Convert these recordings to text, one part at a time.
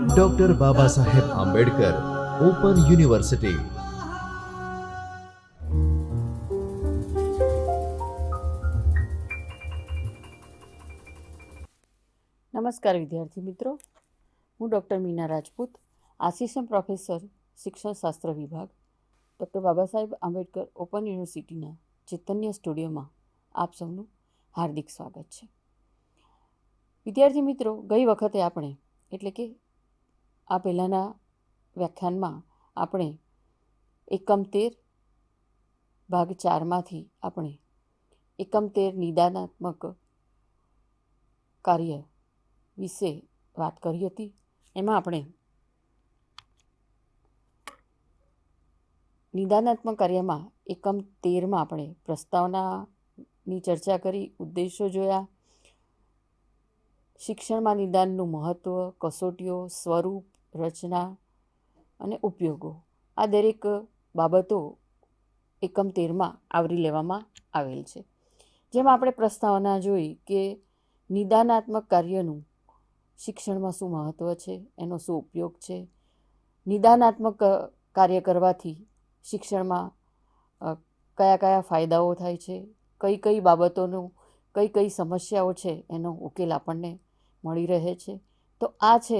Doctor Baba Saheb Ambedkar open university. નમસ્કાર વિદ્યાર્થી મિત્રો, હું doctor Meena Rajput, assistant professor શિક્ષણશાસ્ત્ર વિભાગ, ડૉક્ટર બાબા સાહેબ આંબેડકર ઓપન યુનિવર્સિટીના ચૈતન્ય સ્ટુડિયોમાં આપ સૌનું હાર્દિક સ્વાગત છે. વિદ્યાર્થી મિત્રો, ગઈ વખતે આપણે એટલે કે આ પહેલાંના વ્યાખ્યાનમાં આપણે એકમ 13 ભાગ 4માંથી આપણે એકમ 13 નિદાનાત્મક કાર્ય વિશે વાત કરી હતી. એમાં આપણે નિદાનાત્મક કાર્યમાં એકમ 13માં આપણે પ્રસ્તાવનાની ચર્ચા કરી, ઉદ્દેશો જોયા, શિક્ષણમાં નિદાનનું મહત્ત્વ, કસોટીઓ, સ્વરૂપ, રચના અને ઉપયોગો, આ દરેક બાબતો એકમ 13માં આવરી લેવામાં આવેલ છે. જેમાં આપણે પ્રસ્તાવના જોઈ કે નિદાનાત્મક કાર્યનું શિક્ષણમાં શું મહત્ત્વ છે, એનો શું ઉપયોગ છે, નિદાનાત્મક કાર્ય કરવાથી શિક્ષણમાં કયા કયા ફાયદાઓ થાય છે, કઈ કઈ બાબતોનું કઈ કઈ સમસ્યાઓ છે એનો ઉકેલ આપણને મળી રહે છે. તો આ છે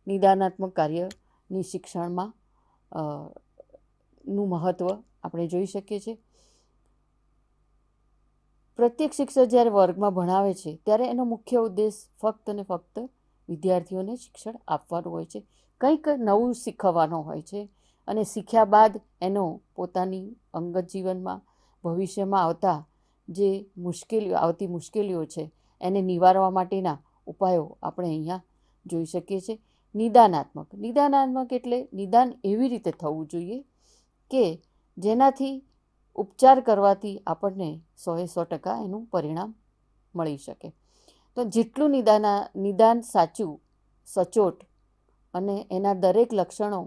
નિદાનાત્મક કાર્યની શિક્ષણમાં નું મહત્ત્વ આપણે જોઈ શકીએ છીએ. પ્રત્યેક શિક્ષક જ્યારે વર્ગમાં ભણાવે છે ત્યારે એનો મુખ્ય ઉદ્દેશ ફક્ત ને ફક્ત વિદ્યાર્થીઓને શિક્ષણ આપવાનું હોય છે, કંઈક નવું શીખવવાનો હોય છે અને શીખ્યા બાદ એનો પોતાની અંગત જીવનમાં ભવિષ્યમાં આવતા જે આવતી મુશ્કેલીઓ છે એને નિવારવા માટેના ઉપાયો આપણે અહીંયા જોઈ શકીએ છીએ. નિદાનાત્મક એટલે નિદાન એવી રીતે થવું જોઈએ કે જેનાથી ઉપચાર કરવાથી આપણને 100% એનું પરિણામ મળી શકે. તો જેટલું નિદાન સાચું, સચોટ અને એના દરેક લક્ષણો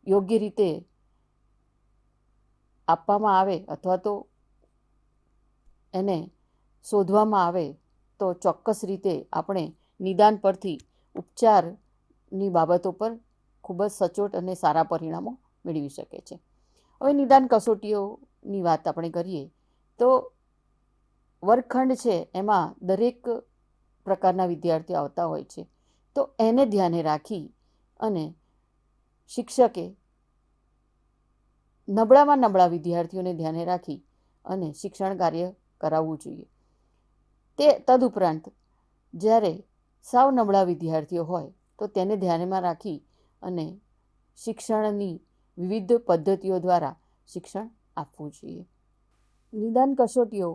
યોગ્ય રીતે આપવામાં આવે અથવા તો એને શોધવામાં આવે તો ચોક્કસ રીતે આપણે નિદાન પરથી ઉપચારની બાબતો પર ખૂબ જ સચોટ અને સારા પરિણામો મેળવી શકે છે. હવે નિદાન કસોટીઓની વાત આપણે કરીએ તો વર્ગખંડ છે એમાં દરેક પ્રકારના વિદ્યાર્થીઓ આવતા હોય છે. તો એને ધ્યાને રાખી અને શિક્ષકે નબળામાં નબળા વિદ્યાર્થીઓને ધ્યાને રાખી અને શિક્ષણ કાર્ય કરાવવું જોઈએ. તે તદુપરાંત જ્યારે સાવ નબળા વિદ્યાર્થીઓ હોય તો તેને ધ્યાનમાં રાખી અને શિક્ષણની વિવિધ પદ્ધતિઓ દ્વારા શિક્ષણ આપવું જોઈએ. નિદાન કસોટીઓ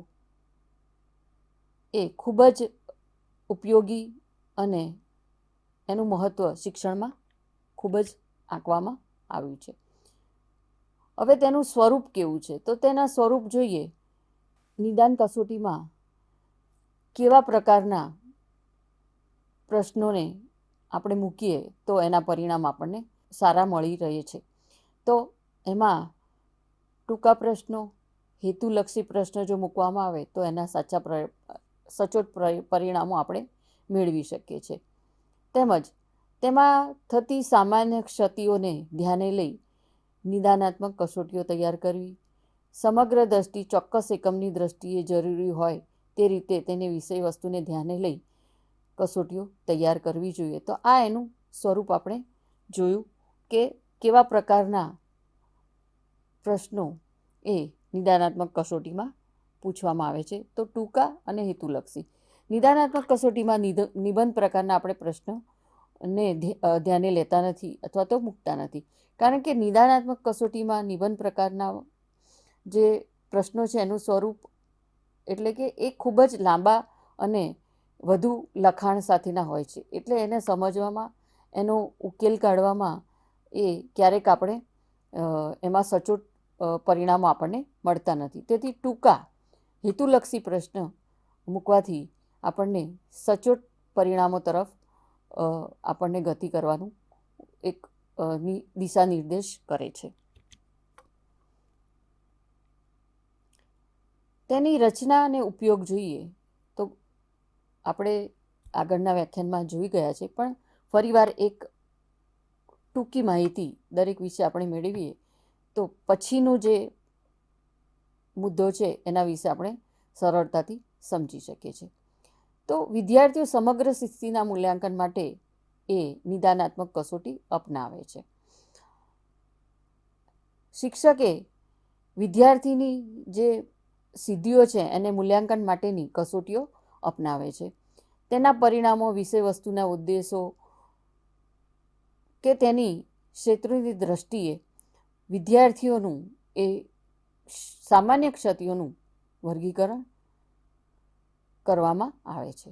એ ખૂબ જ ઉપયોગી અને એનું મહત્ત્વ શિક્ષણમાં ખૂબ જ આંકવામાં આવ્યું છે. હવે તેનું સ્વરૂપ કેવું છે તો તેના સ્વરૂપ જોઈએ. નિદાન કસોટીમાં કેવા પ્રકારના પ્રશ્નોને આપણે મૂકીએ તો એના પરિણામ આપણને સારા મળી રહે છે. તો એમાં ટૂંકા પ્રશ્નો, હેતુલક્ષી પ્રશ્નો જો મૂકવામાં આવે તો એના સચોટ પરિણામો આપણે મેળવી શકીએ છીએ. તેમજ તેમાં થતી સામાન્ય ક્ષતિઓને ધ્યાને લઈ નિદાનાત્મક કસોટીઓ તૈયાર કરવી, સમગ્ર દ્રષ્ટિ ચોક્કસ એકમની દ્રષ્ટિએ જરૂરી હોય તે રીતે તેને વિષય વસ્તુને ધ્યાને લઈ કસોટીઓ તૈયાર કરવી જોઈએ. તો આ એનું સ્વરૂપ આપણે જોયું કે કેવા પ્રકારના પ્રશ્નો એ નિદાનાત્મક કસોટીમાં પૂછવામાં આવે છે. તો ટૂંકા અને હેતુલક્ષી. નિદાનાત્મક કસોટીમાં નિબંધ પ્રકારના આપણે પ્રશ્નોને ધ્યાને લેતા નથી અથવા તો મૂકતા નથી, કારણ કે નિદાનાત્મક કસોટીમાં નિબંધ પ્રકારના જે પ્રશ્નો છે એનું સ્વરૂપ એટલે કે એ ખૂબ જ લાંબા અને વધુ લખાણ સાથેના હોય છે. એટલે એને સમજવામાં, એનો ઉકેલ કાઢવામાં એ ક્યારેક આપણે એમાં સચોટ પરિણામો આપણને મળતા નથી. તેથી ટૂંકા હેતુલક્ષી પ્રશ્ન મૂકવાથી આપણને સચોટ પરિણામો તરફ આપણને ગતિ કરવાનું એક દિશા નિર્દેશ કરે છે. તેની રચના અને ઉપયોગ જોઈએ તો આપણે આગળના વ્યાખ્યાનમાં જોઈ ગયા છે, પણ ફરીવાર એક ટૂંકી માહિતી દરેક વિશે આપણે મેળવીએ તો પછીનો જે મુદ્દો છે એના વિશે આપણે સરળતાથી સમજી શકીએ છીએ. તો વિદ્યાર્થીઓ સમગ્ર સ્થિતિના મૂલ્યાંકન માટે એ નિદાનાત્મક કસોટી અપનાવે છે. શિક્ષકે વિદ્યાર્થીની જે સિદ્ધિઓ છે એને મૂલ્યાંકન માટેની કસોટીઓ અપનાવે છે. તેના પરિણામો, વિષય વસ્તુના ઉદ્દેશો કે તેની ક્ષેત્રની દ્રષ્ટિએ વિદ્યાર્થીઓનું એ સામાન્ય ક્ષતિઓનું વર્ગીકરણ કરવામાં આવે છે.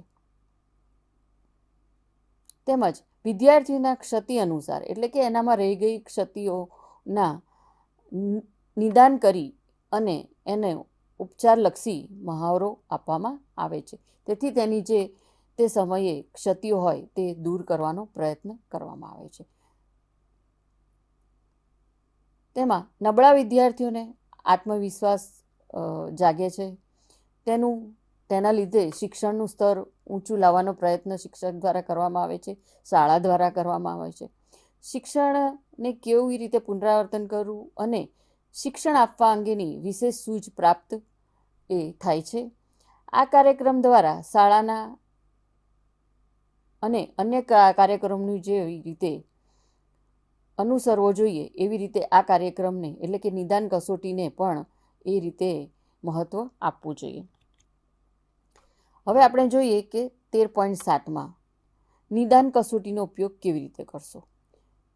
તેમજ વિદ્યાર્થીઓના ક્ષતિ અનુસાર, એટલે કે એનામાં રહી ગઈ ક્ષતિઓના નિદાન કરી અને એને ઉપચારલક્ષી મહાવરો આપવામાં આવે છે. તેથી તેની જે તે સમયે ક્ષતિઓ હોય તે દૂર કરવાનો પ્રયત્ન કરવામાં આવે છે. તેમાં નબળા વિદ્યાર્થીઓને આત્મવિશ્વાસ જાગે છે. તેના લીધે શિક્ષણનું સ્તર ઊંચું લાવવાનો પ્રયત્ન શિક્ષક દ્વારા કરવામાં આવે છે, શાળા દ્વારા કરવામાં આવે છે. શિક્ષણને કેવી રીતે પુનરાવર્તન કરવું અને શિક્ષણ આપવા અંગેની વિશેષ સૂઝ પ્રાપ્ત એ થાય છે. આ કાર્યક્રમ દ્વારા શાળાના અને અન્ય કાર્યક્રમનું જેવી રીતે અનુસરવો જોઈએ એવી રીતે આ કાર્યક્રમને એટલે કે નિદાન કસોટીને પણ એ રીતે મહત્ત્વ આપવું જોઈએ. હવે આપણે જોઈએ કે 13.7માં નિદાન કસોટીનો ઉપયોગ કેવી રીતે કરશો.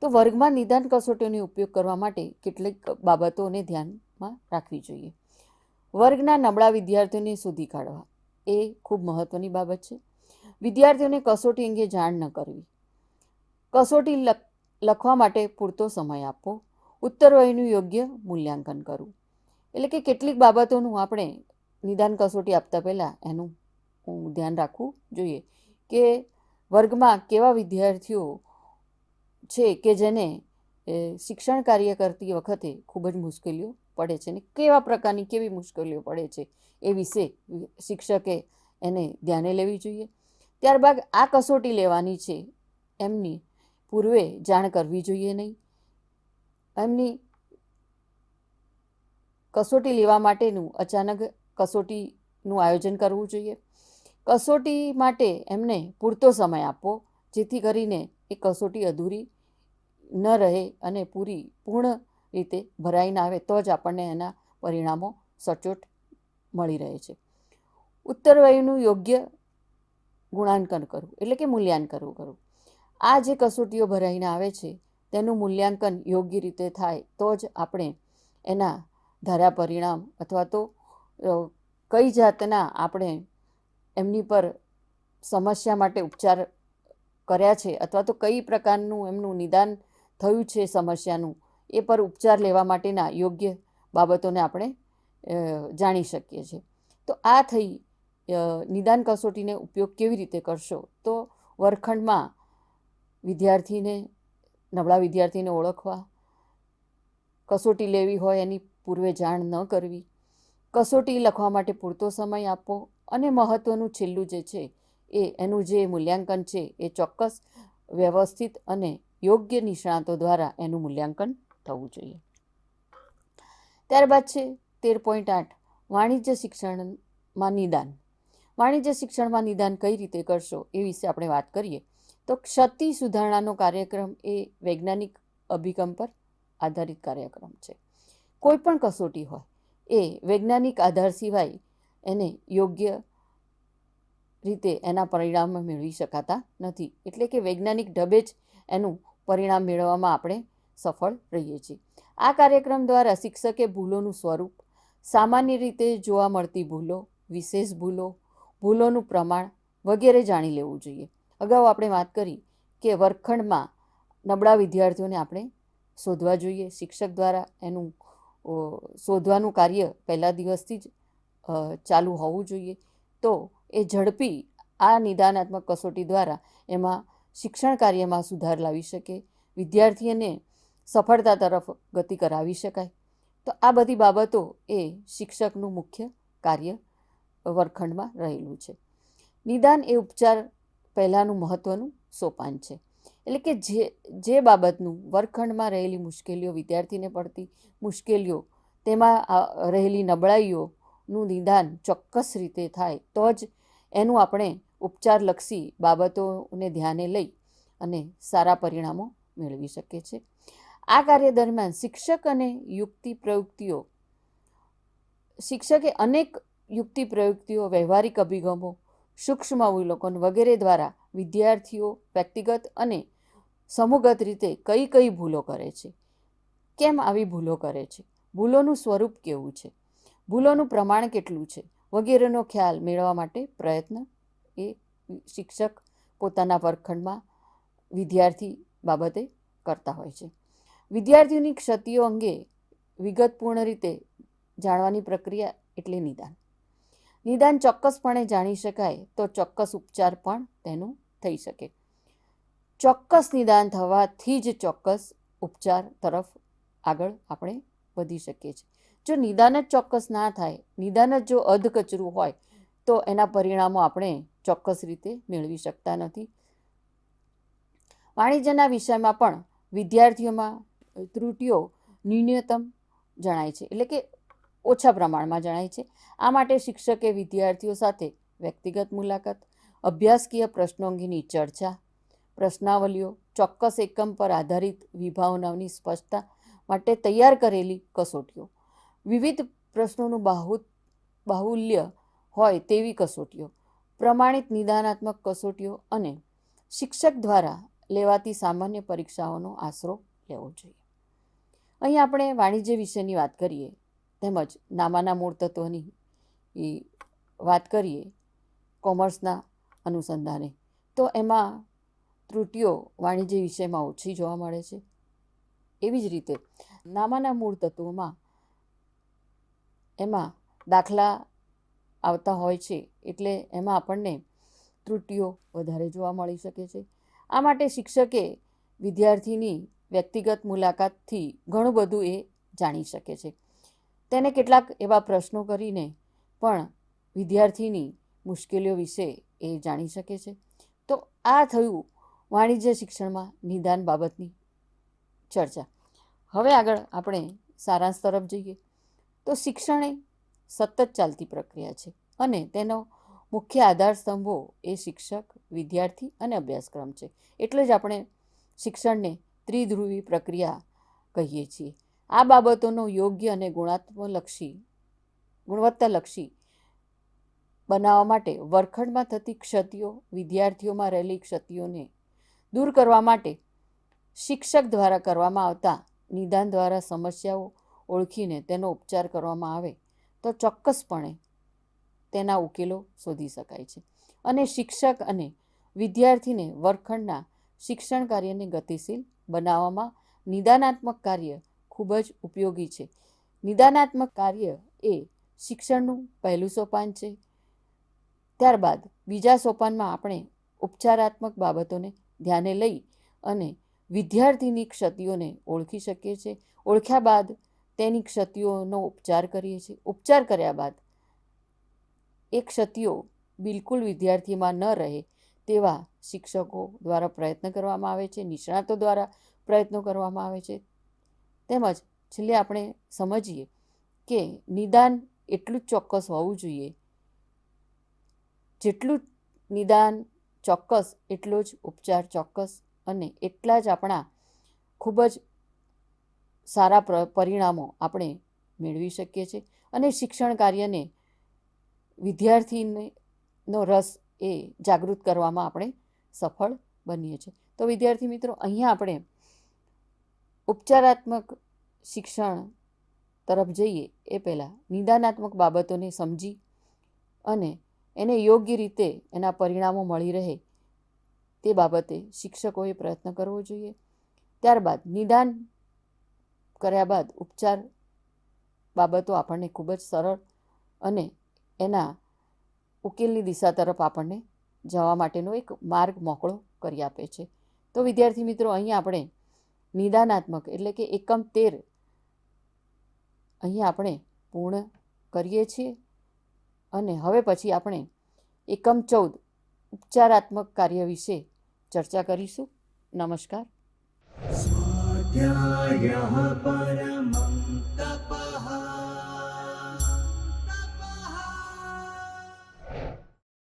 તો વર્ગમાં નિદાન કસોટીનો ઉપયોગ કરવા માટે કેટલીક બાબતોને ધ્યાનમાં રાખવી જોઈએ. વર્ગના નબળા વિદ્યાર્થીઓને શોધી કાઢવા એ ખૂબ મહત્ત્વની બાબત છે. વિદ્યાર્થીઓને કસોટી અંગે જાણ ન કરવી. કસોટી લખવા માટે પૂરતો સમય આપવો. ઉત્તરવહીનું યોગ્ય મૂલ્યાંકન કરવું. એટલે કે કેટલીક બાબતોનું આપણે નિદાન કસોટી આપતા પહેલાં એનું ધ્યાન રાખવું જોઈએ કે વર્ગમાં કેવા વિદ્યાર્થીઓ છે કે જેને શિક્ષણ કાર્ય કરતી વખતે ખૂબ જ મુશ્કેલીઓ પડે છે, અને કેવા પ્રકારની કેવી મુશ્કેલીઓ પડે છે એ વિશે શિક્ષકે એને ધ્યાને લેવી જોઈએ. ત્યારબાદ આ કસોટી લેવાની છે એમની પૂર્વે જાણ કરવી જોઈએ નહીં. એમની કસોટી લેવા માટેનું અચાનક કસોટીનું આયોજન કરવું જોઈએ. કસોટી માટે એમને પૂરતો સમય આપવો, જેથી કરીને એ કસોટી અધૂરી ન રહે અને પૂર્ણ રીતે ભરાઈ ના આવે તો જ આપણને એના પરિણામો સચોટ મળી રહે છે. ઉત્તરવહીનું યોગ્ય ગુણાંકન કરવું એટલે કે મૂલ્યાંકન કરવું. આ જે કસોટીઓ ભરાઈને આવે છે તેનું મૂલ્યાંકન યોગ્ય રીતે થાય તો જ આપણે એના ધારા પરિણામ અથવા તો કઈ જાતના આપણે એમની પર સમસ્યા માટે ઉપચાર કર્યા છે અથવા તો કઈ પ્રકારનું એમનું નિદાન થયું છે સમસ્યાનું, એ પર ઉપચાર લેવા માટેના યોગ્ય બાબતોને આપણે જાણી શકીએ છીએ. તો આ થઈ નિદાન કસોટીને ઉપયોગ કેવી રીતે કરશો. તો વર્ગખંડમાં નબળા વિદ્યાર્થીને ઓળખવા, કસોટી લેવી હોય એની પૂર્વે જાણ ન કરવી, કસોટી લખવા માટે પૂરતો સમય આપવો, અને મહત્ત્વનું છેલ્લું જે છે એનું જે મૂલ્યાંકન છે એ ચોક્કસ, વ્યવસ્થિત અને યોગ્ય નિષ્ણાતો દ્વારા એનું મૂલ્યાંકન થવું જોઈએ. ત્યારબાદ છે 13.8 વાણિજ્ય શિક્ષણમાં નિદાન. વાણિજ્ય શિક્ષણમાં નિદાન કઈ રીતે કરશો એ વિશે આપણે વાત કરીએ તો ક્ષતિ સુધારણાનો કાર્યક્રમ એ વૈજ્ઞાનિક અભિગમ પર આધારિત કાર્યક્રમ છે. કોઈ પણ કસોટી હોય એ વૈજ્ઞાનિક આધાર સિવાય એને યોગ્ય રીતે એના પરિણામ મેળવી શકાતા નથી. એટલે કે વૈજ્ઞાનિક ઢબે જ એનું પરિણામ મેળવવામાં આપણે સફળ રહીએ છીએ. આ કાર્યક્રમ દ્વારા શિક્ષકે ભૂલોનું સ્વરૂપ, સામાન્ય રીતે જોવા મળતી ભૂલો, વિશેષ ભૂલો, ભૂલોનું પ્રમાણ વગેરે જાણી લેવું જોઈએ. અગાઉ આપણે વાત કરી કે વર્ગખંડમાં નબળા વિદ્યાર્થીઓને આપણે શોધવા જોઈએ. શિક્ષક દ્વારા એનું શોધવાનું કાર્ય પહેલા દિવસથી જ ચાલુ હોવું જોઈએ. તો એ ઝડપી આ નિદાનાત્મક કસોટી દ્વારા એમાં શિક્ષણ કાર્યમાં સુધાર લાવી શકે, વિદ્યાર્થીઓને સફળતા તરફ ગતિ કરાવી શકાય. તો આ બધી બાબતો એ શિક્ષકનું મુખ્ય કાર્ય વર્ગખંડમાં રહેલું છે. નિદાન એ ઉપચાર પહેલાંનું મહત્ત્વનું સોપાન છે. એટલે કે જે બાબતનું વર્ગખંડમાં રહેલી મુશ્કેલીઓ, વિદ્યાર્થીને પડતી મુશ્કેલીઓ, તેમાં રહેલી નબળાઈઓનું નિદાન ચોક્કસ રીતે થાય તો જ એનું આપણે ઉપચારલક્ષી બાબતોને ધ્યાને લઈ અને સારા પરિણામો મેળવી શકીએ છીએ. આ કાર્ય દરમિયાન શિક્ષકે અનેક યુક્તિ પ્રયુક્તિઓ, વ્યવહારિક અભિગમો, સૂક્ષ્મ અવલોકન વગેરે દ્વારા વિદ્યાર્થીઓ વ્યક્તિગત અને સમૂહગત રીતે કઈ કઈ ભૂલો કરે છે, કેમ આવી ભૂલો કરે છે, ભૂલોનું સ્વરૂપ કેવું છે, ભૂલોનું પ્રમાણ કેટલું છે વગેરેનો ખ્યાલ મેળવવા માટે પ્રયત્ન એ શિક્ષક પોતાના વર્ગખંડમાં વિદ્યાર્થી બાબતે કરતા હોય છે. વિદ્યાર્થીઓની ક્ષતિઓ અંગે વિગતપૂર્ણ રીતે જાણવાની પ્રક્રિયા એટલે નિદાન. નિદાન ચોક્કસપણે જાણી શકાય તો ચોક્કસ ઉપચાર પણ તેનું થઈ શકે. ચોક્કસ નિદાન થવાથી જ ચોક્કસ ઉપચાર તરફ આગળ આપણે વધી શકીએ છીએ. જો નિદાન જ ચોક્કસ ના થાય, નિદાન જ જો અધકચરું હોય તો એના પરિણામો આપણે ચોક્કસ રીતે મેળવી શકતા નથી. વાણિજ્યના વિષયમાં પણ વિદ્યાર્થીઓમાં ત્રુટિઓ ન્યૂનતમ જણાય છે, એટલે કે ઓછા પ્રમાણમાં જણાય છે. આ માટે શિક્ષકે વિદ્યાર્થીઓ સાથે વ્યક્તિગત મુલાકાત, અભ્યાસકીય પ્રશ્નો અંગેની ચર્ચા, પ્રશ્નાવલીઓ, ચોક્કસ એકમ પર આધારિત વિભાવનાઓની સ્પષ્ટતા માટે તૈયાર કરેલી કસોટીઓ, વિવિધ પ્રશ્નોનું બાહુલ્ય હોય તેવી કસોટીઓ, પ્રમાણિત નિદાનાત્મક કસોટીઓ અને શિક્ષક દ્વારા લેવાતી સામાન્ય પરીક્ષાઓનો આશરો લેવો જોઈએ. અહીં આપણે વાણિજ્ય વિષયની વાત કરીએ તેમજ નામાના મૂળ તત્વોની વાત કરીએ કોમર્સના અનુસંધાને, તો એમાં ત્રુટિઓ વાણિજ્ય વિષયમાં ઓછી જોવા મળે છે. એવી જ રીતે નામાના મૂળ તત્વોમાં એમાં દાખલા આવતા હોય છે, એટલે એમાં આપણને ત્રુટિઓ વધારે જોવા મળી શકે છે. આ માટે શિક્ષકે વિદ્યાર્થીની વ્યક્તિગત મુલાકાતથી ઘણું બધું એ જાણી શકે છે. તેને કેટલાક એવા પ્રશ્નો કરીને પણ વિદ્યાર્થીની મુશ્કેલીઓ વિશે એ જાણી શકે છે. તો આ થયું વાણિજ્ય શિક્ષણમાં નિદાન બાબતની ચર્ચા. હવે આગળ આપણે સારાંશ તરફ જઈએ તો શિક્ષણ એ સતત ચાલતી પ્રક્રિયા છે અને તેનો મુખ્ય આધાર સ્તંભો એ શિક્ષક, વિદ્યાર્થી અને અભ્યાસક્રમ છે. એટલે જ આપણે શિક્ષણને ત્રિધ્રુવી પ્રક્રિયા કહીએ છીએ. આ બાબતોનો યોગ્ય અને ગુણવત્તાલક્ષી બનાવવા માટે વર્ગખંડમાં થતી ક્ષતિઓ, વિદ્યાર્થીઓમાં રહેલી ક્ષતિઓને દૂર કરવા માટે શિક્ષક દ્વારા કરવામાં આવતા નિદાન દ્વારા સમસ્યાઓ ઓળખીને તેનો ઉપચાર કરવામાં આવે તો ચોક્કસપણે તેના ઉકેલો શોધી શકાય છે અને શિક્ષક અને વિદ્યાર્થીને વર્ગખંડના શિક્ષણ કાર્યને ગતિશીલ બનાવવામાં નિદાનાત્મક કાર્ય ખૂબ જ ઉપયોગી છે. નિદાનાત્મક કાર્ય એ શિક્ષણનું પહેલું સોપાન છે. ત્યારબાદ બીજા સોપાનમાં આપણે ઉપચારાત્મક બાબતોને ધ્યાને લઈ અને વિદ્યાર્થીની ક્ષતિઓને ઓળખી શકીએ છીએ. ઓળખ્યા બાદ તેની ક્ષતિઓનો ઉપચાર કરીએ છીએ. ઉપચાર કર્યા બાદ એ ક્ષતિઓ બિલકુલ વિદ્યાર્થીમાં ન રહે તેવા શિક્ષકો દ્વારા પ્રયત્ન કરવામાં આવે છે, નિષ્ણાતો દ્વારા પ્રયત્નો કરવામાં આવે છે. તેમજ છેલ્લે આપણે સમજીએ કે નિદાન એટલું જ ચોક્કસ હોવું જોઈએ, જેટલું નિદાન ચોક્કસ એટલો જ ઉપચાર ચોક્કસ, અને એટલા જ આપણા ખૂબ જ સારા પરિણામો આપણે મેળવી શકીએ છીએ અને શિક્ષણ કાર્યને વિદ્યાર્થીનો રસ એ જાગૃત કરવામાં આપણે સફળ બનીએ છીએ. તો વિદ્યાર્થી મિત્રો, અહીંયા આપણે ઉપચારાત્મક શિક્ષણ તરફ જઈએ એ પહેલાં નિદાનાત્મક બાબતોને સમજી અને એને યોગ્ય રીતે એના પરિણામો મળી રહે તે બાબતે શિક્ષકોએ પ્રયત્ન કરવો જોઈએ. ત્યારબાદ નિદાન કર્યા બાદ ઉપચાર બાબતો આપણને ખૂબ જ સરળ અને એના ઉકેલની દિશા તરફ આપણને જવા માટેનો એક માર્ગ મોકળો કરી આપે છે. તો વિદ્યાર્થી મિત્રો, અહીંયા આપણે નિદાનાત્મક એટલે કે એકમ 13 અહીંયા આપણે પૂર્ણ કરીએ છીએ અને હવે પછી આપણે એકમ 14 ઉપચારાત્મક કાર્ય વિશે ચર્ચા કરીશું. નમસ્કાર. स्वाध्यायः परः